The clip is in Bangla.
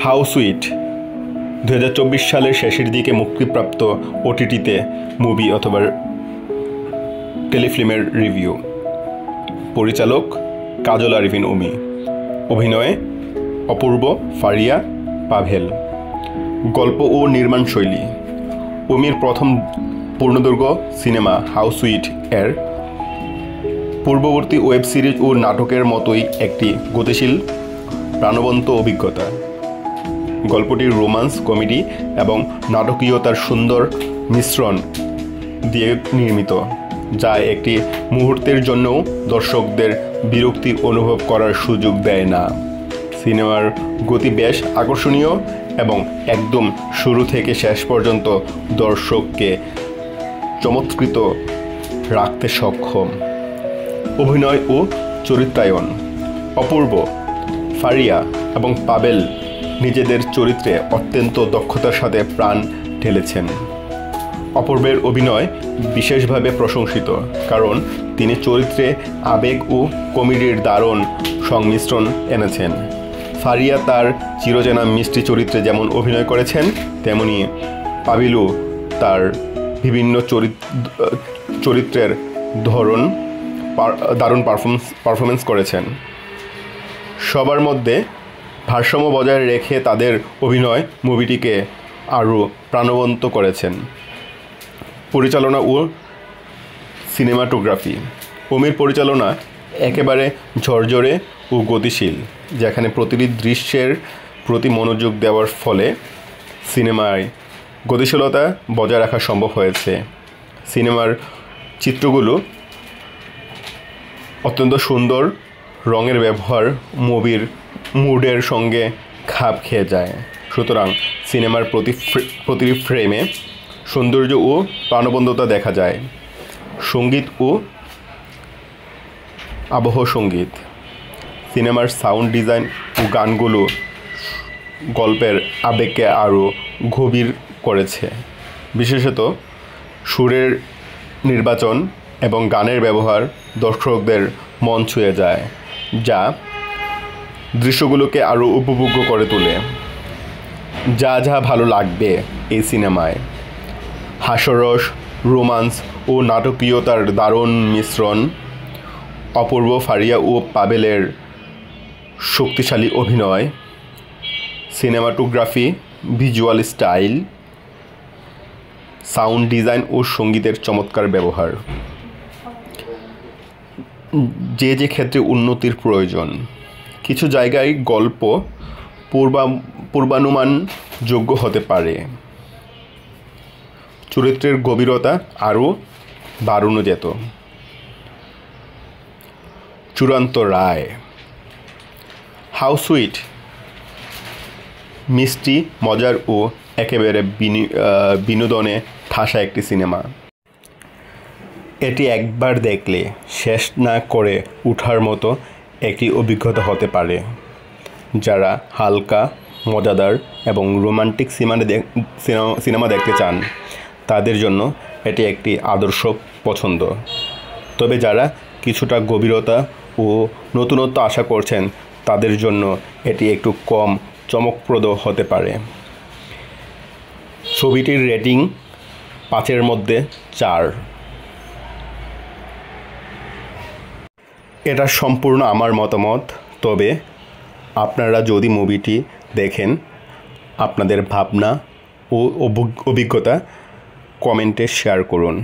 হাউসউইট 2024 সালের শেষের দিকে মুক্তিপ্রাপ্ত ওটিটিতে মুভি অথবা টেলিফিল্মের রিভিউ। পরিচালক কাজল আরিফিন উমি, অভিনয়ে অপূর্ব, ফারিয়া, পাভেল। গল্প ও নির্মাণ শৈলী। উমির প্রথম পূর্ণদৈর্ঘ্য সিনেমা হাউসউইট এর পূর্ববর্তী ওয়েব সিরিজ ও নাটকের মতোই একটি গতিশীল প্রাণবন্ত অভিজ্ঞতা। গল্পটি রোমান্স, কমেডি এবং নাটকীয়তার সুন্দর মিশ্রণ দিয়ে নির্মিত, যা একটি মুহূর্তের জন্যও দর্শকদের বিরক্তি অনুভব করার সুযোগ দেয় না। সিনেমার গতি বেশ আকর্ষণীয় এবং একদম শুরু থেকে শেষ পর্যন্ত দর্শককে চমৎকৃত রাখতে সক্ষম। অভিনয় ও চরিত্রায়ন। অপূর্ব, ফারিয়া এবং পাভেল নিজেদের চরিত্রে অত্যন্ত দক্ষতার সাথে প্রাণ ঢেলেছেন। অপূর্বের অভিনয় বিশেষভাবে প্রশংসিত, কারণ তিনি চরিত্রে আবেগ ও কমেডির দারুণ সংমিশ্রণ এনেছেন। ফারিয়া তার চিরচেনা মিষ্টি চরিত্রে যেমন অভিনয় করেছেন, তেমনি পাভেলও তার বিভিন্ন চরিত্রের দারুণ পারফরমেন্স করেছেন। সবার মধ্যে ভারসাম্য বজায় রেখে তাদের অভিনয় মুভিটিকে আরও প্রাণবন্ত করেছেন। পরিচালনা ও সিনেমাটোগ্রাফি। উমির পরিচালনা একেবারে ঝরঝরে ও গতিশীল, যেখানে প্রতিটি দৃশ্যের প্রতি মনোযোগ দেওয়ার ফলে সিনেমায় গতিশীলতা বজায় রাখা সম্ভব হয়েছে। সিনেমার চিত্রগুলো অত্যন্ত সুন্দর, রঙের ব্যবহার মুভির মুডের সঙ্গে খাপ খেয়ে যায়। সুতরাং সিনেমার প্রতিটি ফ্রেমে সৌন্দর্য ও প্রাণবন্ততা দেখা যায়। সঙ্গীত ও আবহ সঙ্গীত। সিনেমার সাউন্ড ডিজাইন ও গানগুলো গল্পের আবেগকে আরও গভীর করেছে। বিশেষত সুরের নির্বাচন এবং গানের ব্যবহার দর্শকদের মন ছুঁয়ে যায়, যা দৃশ্যগুলোকে আরও উপভোগ্য করে তোলে। যা যা ভালো লাগবে এই সিনেমায়: হাস্যরস, রোমান্স ও নাটকীয়তার দারুণ মিশ্রণ, অপূর্ব, ফারিয়া ও পাভেলের শক্তিশালী অভিনয়, cinematography, visual style, sound design ও সঙ্গীতের চমৎকার ব্যবহার। যে যে ক্ষেত্রে উন্নতির প্রয়োজন। কিছু জায়গায় গল্প পূর্বানুমানযোগ্য হতে পারে, চরিত্রের গভীরতা আরও বাড়ানো যেত। চূড়ান্ত রায়: হাউসউইট মিষ্টি, মজার ও একেবারে বিনোদনে ঠাসা একটি সিনেমা। এটি একবার দেখলে শেষ না করে ওঠার মতো একটি অভিজ্ঞতা হতে পারে। যারা হালকা, মজাদার এবং রোমান্টিক সিনেমা দেখতে চান, তাদের জন্য এটি একটি আদর্শ পছন্দ। তবে যারা কিছুটা গভীরতা ও নতুনত্ব আশা করছেন, তাদের জন্য এটি একটু কম চমকপ্রদ হতে পারে। ছবিটির রেটিং 5-এর মধ্যে 4। এটা সম্পূর্ণ আমার মতামত, তবে আপনারা যদি মুভিটি দেখেন, আপনাদের ভাবনা ও অভিজ্ঞতা কমেন্টে শেয়ার করুন।